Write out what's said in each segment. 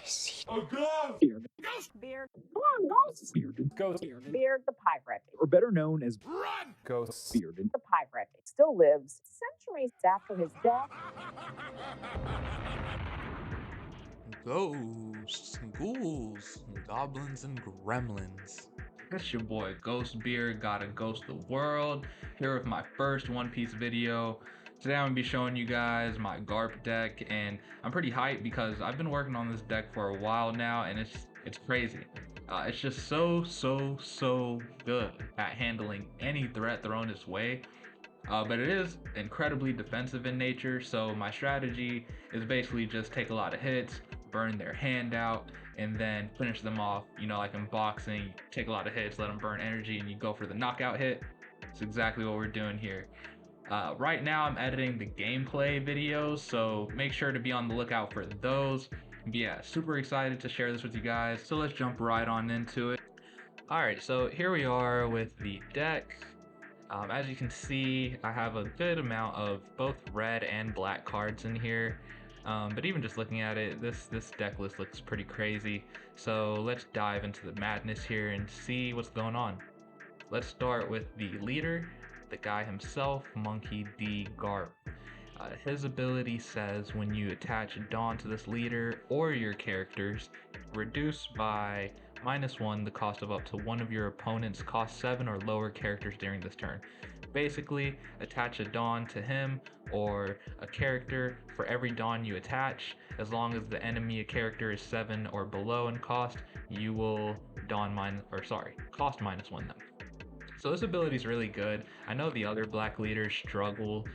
A ghost! Beard. Beard the pirate. Or better known as Run! Beard. The pirate still lives centuries after his death. Ghosts, ghouls, goblins, and gremlins. It's your boy Ghostbeard, gotta ghost the world, here with my first One Piece video. Today I'm gonna be showing you guys my Garp deck, and I'm pretty hyped because I've been working on this deck for a while now, and it's crazy. It's just so good at handling any threat thrown its way. But it is incredibly defensive in nature, so my strategy is basically just take a lot of hits, burn their hand out, and then finish them off. You know, like in boxing, take a lot of hits, let them burn energy, and you go for the knockout hit. It's exactly what we're doing here. Right now I'm editing the gameplay videos, so make sure to be on the lookout for those. But yeah, super excited to share this with you guys, so let's jump right on into it. Alright, so here we are with the deck. As you can see, I have a good amount of both red and black cards in here. But even just looking at it, this deck list looks pretty crazy. So let's dive into the madness here and see what's going on. Let's start with the leader, the guy himself, Monkey D. Garp. His ability says when you attach Dawn to this leader or your characters, reduce by -1 the cost of up to one of your opponent's cost 7 or lower characters during this turn. Basically, attach a Dawn to him or a character for every Dawn you attach. As long as the enemy character is 7 or below in cost, you will cost -1 them. So this ability is really good. I know the other black leaders struggle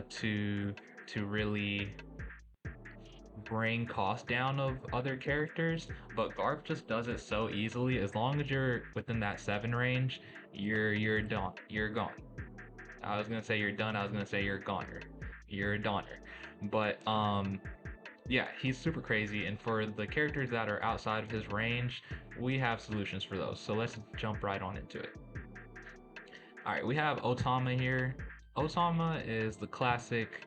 to really bring cost down of other characters, but Garp just does it so easily. As long as you're within that 7 range, you're done. You're gone. I was gonna say you're done. I was gonna say you're goner. You're a donner. But yeah, he's super crazy, and for the characters that are outside of his range, we have solutions for those. So let's jump right on into it. Alright, we have Otama here. Otama is the classic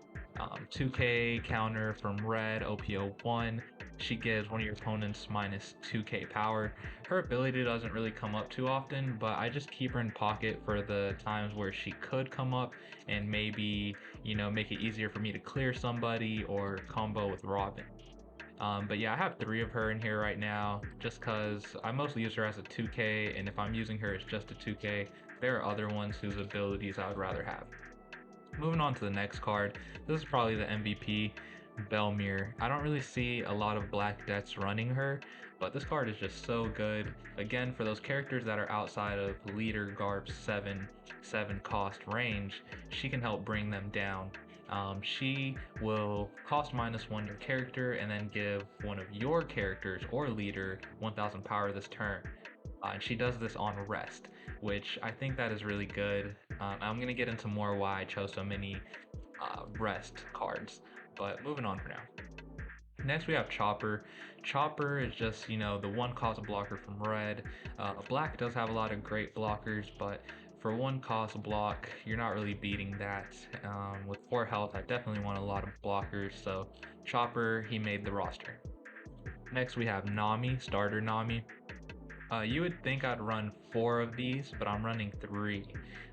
2k counter from red, OPO1. She gives one of your opponents -2k power. Her ability doesn't really come up too often, but I just keep her in pocket for the times where she could come up and maybe, you know, make it easier for me to clear somebody or combo with Robin. But yeah, I have 3 of her in here right now just because I mostly use her as a 2k, and if I'm using her as just a 2k, there are other ones whose abilities I would rather have. Moving on to the next card, this is probably the MVP, Belmir. I don't really see a lot of black decks running her, but this card is just so good. Again, for those characters that are outside of leader Garp's 7 cost range, she can help bring them down. She will cost -1 your character and then give one of your characters or leader 1000 power this turn. And she does this on rest, which I think that is really good. I'm going to get into more why I chose so many rest cards, but moving on for now. Next we have Chopper. Chopper is just, you know, the 1 cost blocker from red. Black does have a lot of great blockers, but for 1 cost block, you're not really beating that. With 4 health, I definitely want a lot of blockers, so Chopper, he made the roster. Next we have Nami, starter Nami. You would think I'd run 4 of these, but I'm running 3.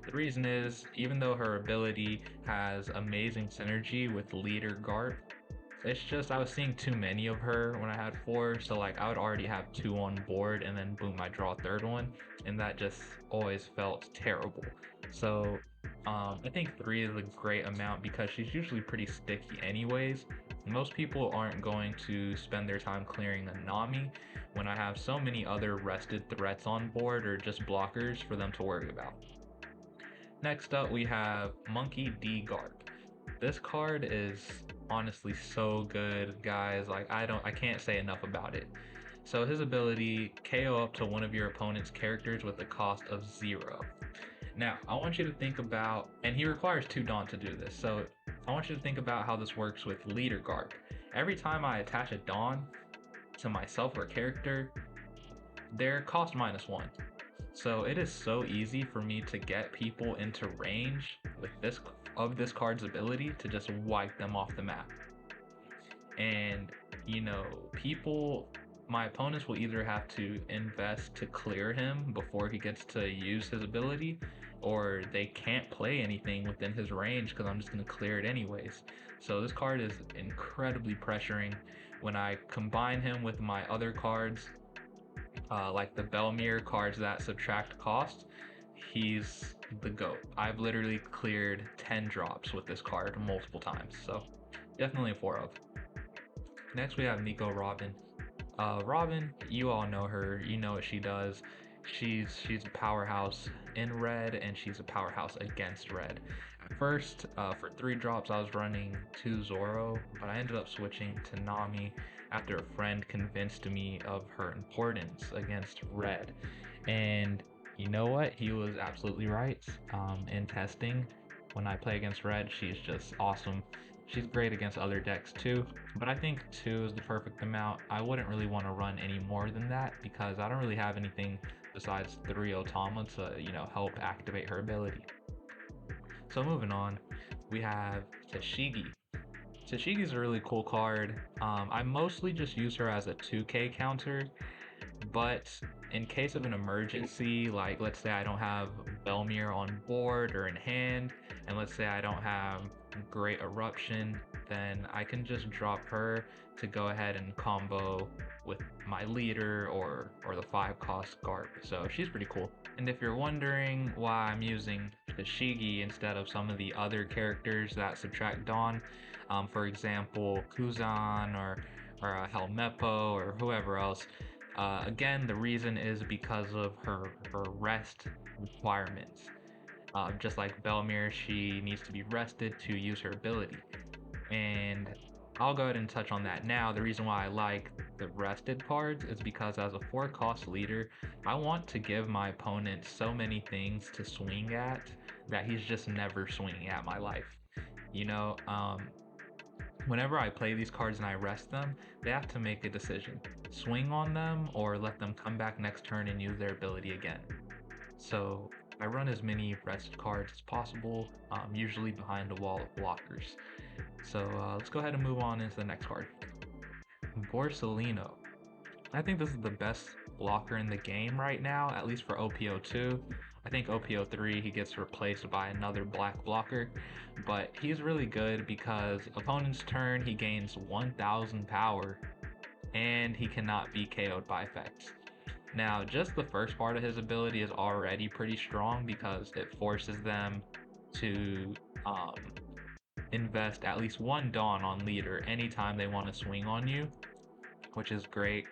The reason is, even though her ability has amazing synergy with leader Garp, it's just I was seeing too many of her when I had 4, so like I would already have 2 on board and then boom, I draw a 3rd one, and that just always felt terrible. So I think 3 is a great amount because she's usually pretty sticky anyways. Most people aren't going to spend their time clearing a Nami when I have so many other rested threats on board or just blockers for them to worry about. Next up we have Monkey D. Garp. This card is honestly so good, guys. Like I can't say enough about it. So his ability, KO up to one of your opponent's characters with a cost of 0. Now, I want you to think about, and he requires 2 Dawn to do this, so I want you to think about how this works with Leader Garp. Every time I attach a Dawn to myself or character, they're cost -1. So it is so easy for me to get people into range with this card's ability to just wipe them off the map. And you know, people my opponents will either have to invest to clear him before he gets to use his ability, or they can't play anything within his range because I'm just going to clear it anyways. So this card is incredibly pressuring. When I combine him with my other cards, like the Belmir cards that subtract cost, he's the GOAT. I've literally cleared 10 drops with this card multiple times, so definitely a 4 of. Next we have Nico Robin. Robin, you all know her. You know what she does. She's a powerhouse in red, and she's a powerhouse against red. At first, for 3 drops, I was running 2 Zoro, but I ended up switching to Nami after a friend convinced me of her importance against red. And you know what? He was absolutely right. In testing, when I play against red, she's just awesome. She's great against other decks too, but I think 2 is the perfect amount. I wouldn't really want to run any more than that because I don't really have anything besides 3 Otama to, help activate her ability. So moving on, we have Tashigi. Tashigi's a really cool card. I mostly just use her as a 2k counter, but in case of an emergency, like let's say I don't have Belmir on board or in hand, and let's say I don't have Great Eruption, then I can just drop her to go ahead and combo with my leader or the 5-cost Garp. So she's pretty cool. And if you're wondering why I'm using Tashigi instead of some of the other characters that subtract Dawn, for example, Kuzan or Helmeppo or whoever else, again, the reason is because of her rest requirements. Just like Belmir, she needs to be rested to use her ability. And I'll go ahead and touch on that now. The reason why I like the rested cards is because as a 4-cost leader, I want to give my opponent so many things to swing at that he's just never swinging at my life. Whenever I play these cards and I rest them, they have to make a decision. Swing on them or let them come back next turn and use their ability again. So I run as many rested cards as possible, usually behind a wall of blockers. So let's go ahead and move on into the next card. Borsalino. I think this is the best blocker in the game right now, at least for OPO2. I think OPO3 he gets replaced by another black blocker, but he's really good because opponent's turn he gains 1000 power and he cannot be KO'd by effects. Now, just the first part of his ability is already pretty strong because it forces them to invest at least 1 Dawn on leader anytime they want to swing on you, which is great.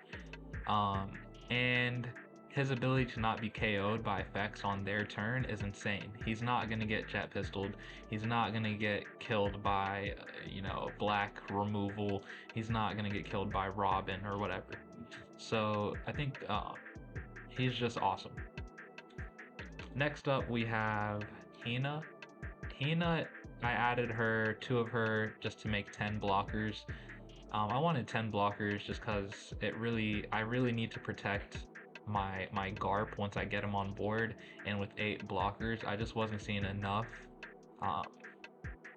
And his ability to not be KO'd by effects on their turn is insane. He's not going to get jet pistoled. He's not going to get killed by, black removal. He's not going to get killed by Robin or whatever. So I think he's just awesome. Next up, we have Hina. Hina, I added her, 2 of her, just to make 10 blockers. I wanted 10 blockers just because I really need to protect my Garp once I get him on board, and with 8 blockers, I just wasn't seeing enough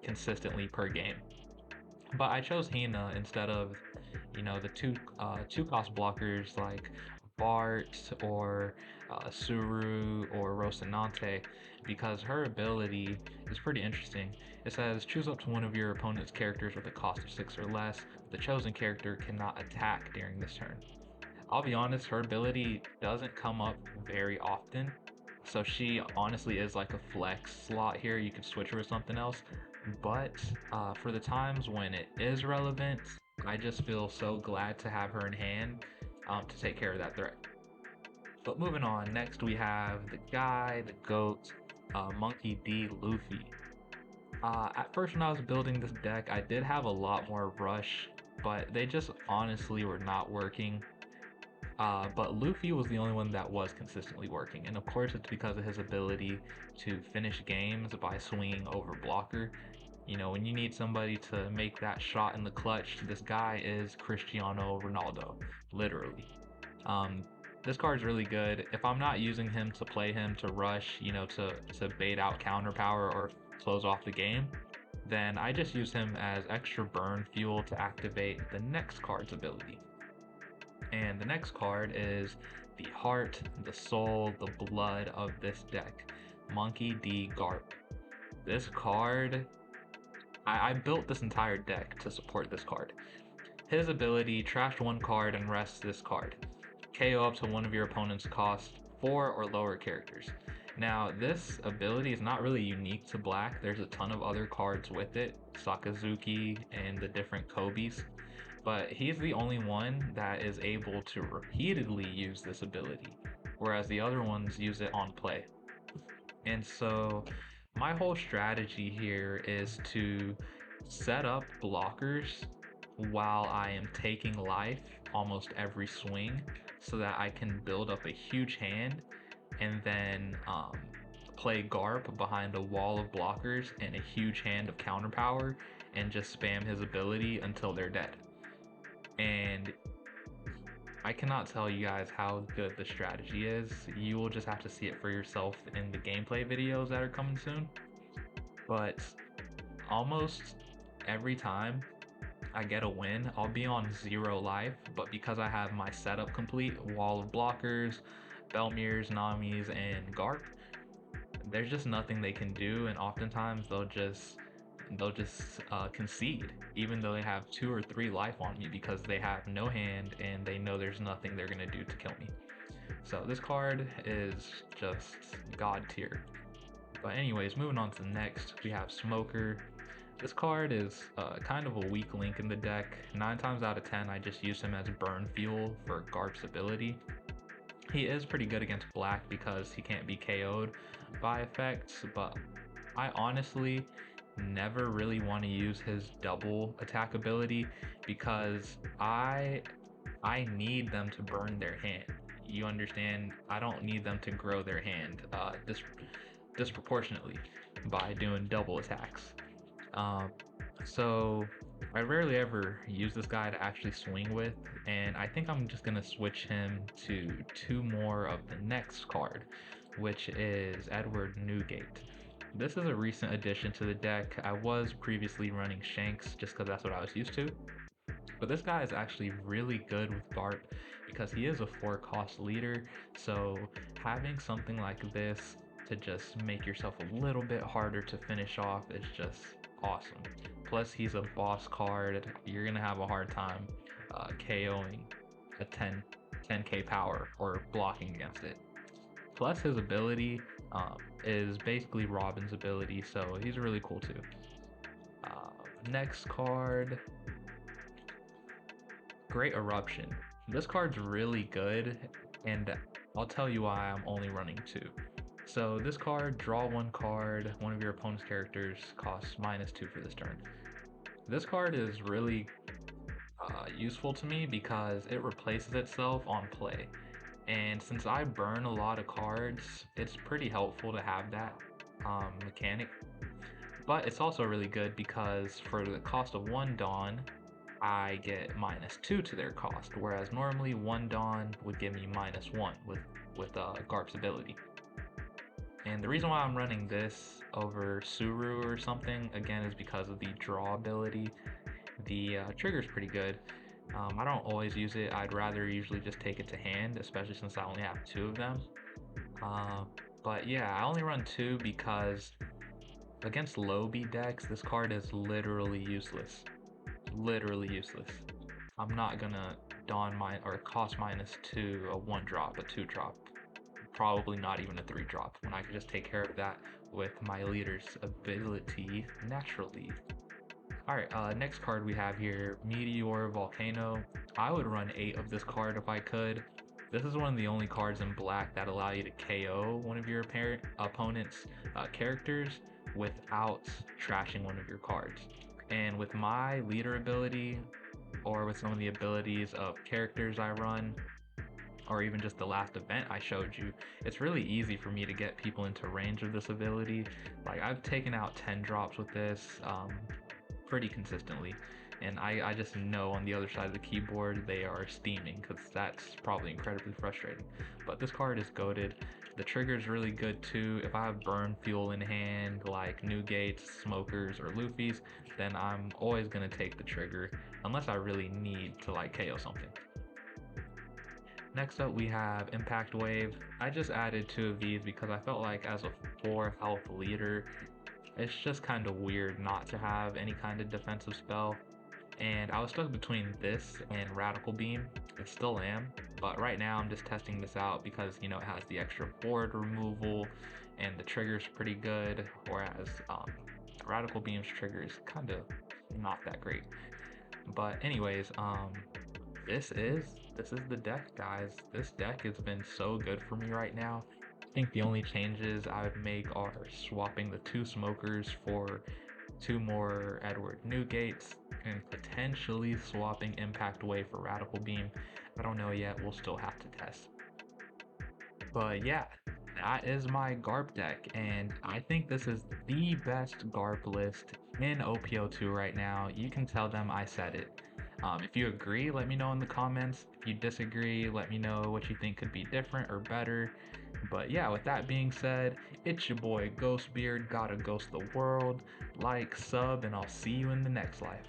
consistently per game. But I chose Hina instead of, the two cost blockers like Bart or Suru or Rocinante, because her ability is pretty interesting. It says choose up to one of your opponent's characters with a cost of 6 or less. The chosen character cannot attack during this turn. I'll be honest, her ability doesn't come up very often, so she honestly is like a flex slot here. You could switch her with something else, but for the times when it is relevant, I just feel so glad to have her in hand to take care of that threat. But moving on, next we have the guy, the GOAT, Monkey D. Luffy. At first when I was building this deck, I did have a lot more rush, but they just honestly were not working. But Luffy was the only one that was consistently working, and of course it's because of his ability to finish games by swinging over blocker. When you need somebody to make that shot in the clutch, this guy is Cristiano Ronaldo, literally. This card's really good. If I'm not using him to play him to rush, to bait out counter power or close off the game, then I just use him as extra burn fuel to activate the next card's ability. And the next card is the heart, the soul, the blood of this deck, Monkey D. Garp. This card, I built this entire deck to support this card. His ability, trash one card and rest this card. KO up to one of your opponent's cost 4 or lower characters. Now, this ability is not really unique to Black. There's a ton of other cards with it, Sakazuki and the different Kobes, but he's the only one that is able to repeatedly use this ability, whereas the other ones use it on play. And so my whole strategy here is to set up blockers while I am taking life almost every swing so that I can build up a huge hand and then play Garp behind a wall of blockers and a huge hand of counter power and just spam his ability until they're dead. And I cannot tell you guys how good the strategy is. You will just have to see it for yourself in the gameplay videos that are coming soon. But almost every time I get a win, I'll be on 0 life, but because I have my setup complete, wall of blockers, Belmirs, Namis, and Garp, there's just nothing they can do, and oftentimes they'll just concede, even though they have 2 or 3 life on me because they have no hand and they know there's nothing they're gonna do to kill me. So this card is just god tier. But anyways, moving on to the next, we have Smoker. This card is kind of a weak link in the deck. 9 times out of 10, I just use him as burn fuel for Garp's ability. He is pretty good against Black because he can't be KO'd by effects, but I honestly never really want to use his double attack ability because I need them to burn their hand. You understand? I don't need them to grow their hand disproportionately by doing double attacks. Um, so I rarely ever use this guy to actually swing with, and I think I'm just gonna switch him to 2 more of the next card, which is Edward Newgate. This is a recent addition to the deck. I was previously running Shanks just because that's what I was used to, but this guy is actually really good with Garp because he is a 4 cost leader, so having something like this to just make yourself a little bit harder to finish off is just awesome. Plus, he's a boss card. You're gonna have a hard time KOing a 10k power or blocking against it. Plus, his ability is basically Robin's ability, so he's really cool too. Next card, Great Eruption. This card's really good, and I'll tell you why I'm only running 2. So this card, draw 1 card, one of your opponent's characters costs -2 for this turn. This card is really useful to me because it replaces itself on play. And since I burn a lot of cards, it's pretty helpful to have that mechanic. But it's also really good because for the cost of 1 Dawn, I get -2 to their cost, whereas normally 1 Dawn would give me -1 with Garp's ability. And the reason why I'm running this over Suru or something, again, is because of the draw ability. The trigger's pretty good. I don't always use it. I'd rather usually just take it to hand, especially since I only have 2 of them. But yeah, I only run 2 because against low B decks, this card is literally useless. Literally useless. I'm not gonna Dawn mine or cost -2 a 1 drop, a 2 drop, probably not even a 3 drop, when I can just take care of that with my leader's ability naturally. Alright, next card we have here, Meteor Volcano. I would run 8 of this card if I could. This is one of the only cards in Black that allow you to KO one of your opponent's characters without trashing one of your cards. And with my leader ability, or with some of the abilities of characters I run, or even just the last event I showed you, it's really easy for me to get people into range of this ability. Like, I've taken out 10 drops with this pretty consistently, and I just know on the other side of the keyboard they are steaming, because that's probably incredibly frustrating. But this card is goated. The trigger is really good too. If I have burn fuel in hand like Newgates, Smokers, or Luffy's, then I'm always gonna take the trigger unless I really need to like KO something. Next up we have Impact Wave. I just added 2 of these because I felt like as a 4 health leader, it's just kind of weird not to have any kind of defensive spell. And I was stuck between this and Radical Beam. I still am, but right now I'm just testing this out because, you know, it has the extra board removal and the trigger's pretty good, whereas Radical Beam's trigger is kind of not that great. But anyways, this is the deck, guys. This deck has been so good for me right now. I think the only changes I would make are swapping the 2 smokers for 2 more Edward Newgates and potentially swapping Impact Wave for Radical Beam. I don't know yet, we'll still have to test. But yeah, that is my Garp deck, and I think this is the best Garp list in OPO2 right now. You can tell them I said it. If you agree, let me know in the comments. If you disagree, let me know what you think could be different or better. But yeah, with that being said, it's your boy Ghostbeard, gotta ghost the world. Like, sub, and I'll see you in the next life.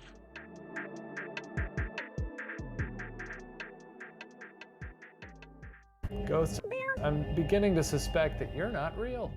Ghost, I'm beginning to suspect that you're not real.